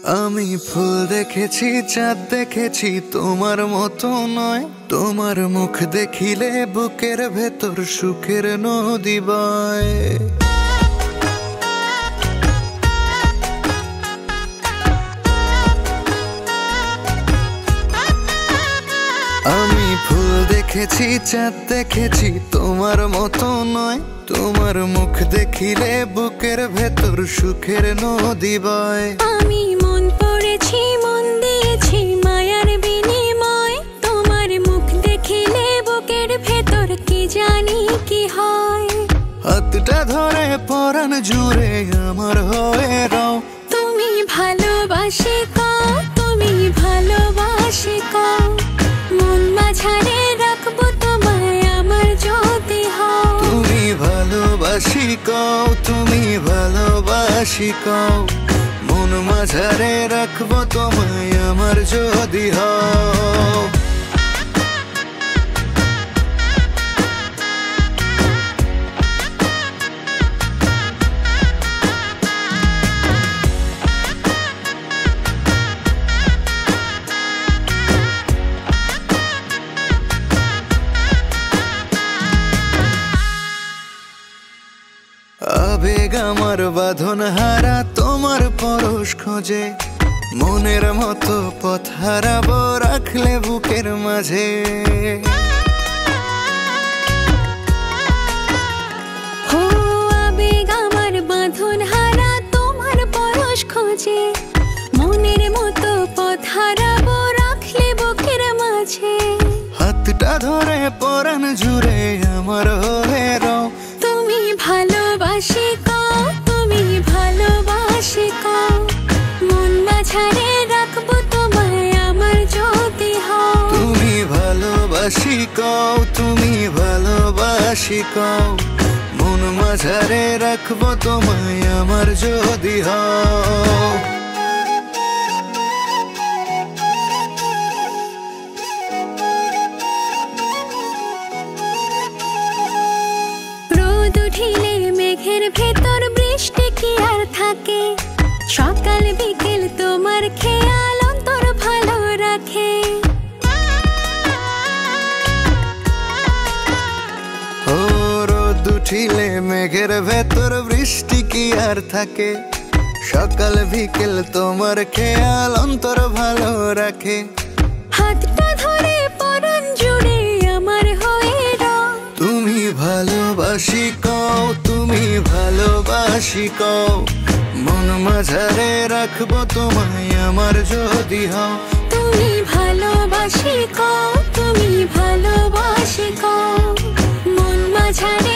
আমি ফুল দেখেছি, চাঁদ দেখেছি, তোমার মতো নয়। তোমার মুখ দেখিলে বুকের ভেতর সুখের নদী বয়। আমি ফুল দেখেছি, চাঁদ দেখেছি, তোমার মতো নয়। তোমার মুখ দেখিলে বুকের ভেতর সুখের নদী বয়। আমি মন পড়েছি, মন দিয়েছি মায়ার বিনিময়। তোমার মুখ দেখিলে বুকের ভেতর কি জানি কি হয়। হাতটা ধরে পরাণ জুড়ে আমার হয়ে রও। তুমি ভালোবাসি কও, তুমি ভালোবাসি কও। মন মাঝারে রাখবো তোমায় আমার যদি হও। তুমি ভালোবাসি কও, তুমি ভালোবাসি কও। মন মাঝারে রাখবো তোমায় আমার যদি হও। আবেগ আমার বাঁধন হারা তোমার পরশ খোঁজে। মনের মতো পথ হারাবো রাখলে বুকের মাঝে। ও আবেগ আমার বাঁধন হারা তোমার পরশ খোঁজে। মনের মতো পথ হারাবো রাখলে বুকের মাঝে। হাতটা ধরে পরাণ জুড়ে আমার হয়ে রও। তুমি ভালোবাসি কও, তুমি ভালোবাসি কও। মন মাঝারে রাখবো তোমায় আমার যদি হও। তুমি ভালোবাসি কও, তুমি ভালোবাসি কও। মন মাঝারে রাখবো তোমায় আমার যদি হও। রোদ উঠিলে মেঘের ভেতর বৃষ্টি কি আর থাকে। সকাল বিকেল তোমার খেয়াল অন্তর ভালো রাখে। ও রোদ উঠিলে মেঘের ভেতর বৃষ্টি কি আর থাকে। সকাল বিকেল তোমার খেয়াল অন্তর ভালো রাখে। হাতটা ধরে পরাণ জুড়ে আমার হয়ে রও। তুমি ভালোবাসি কও, তুমি ভালোবাসি কও। মন মাঝারে রাখবো তোমায় আমার যদি হও। তুমি ভালোবাসি কও, তুমি ভালোবাসি কও। মন মাঝারে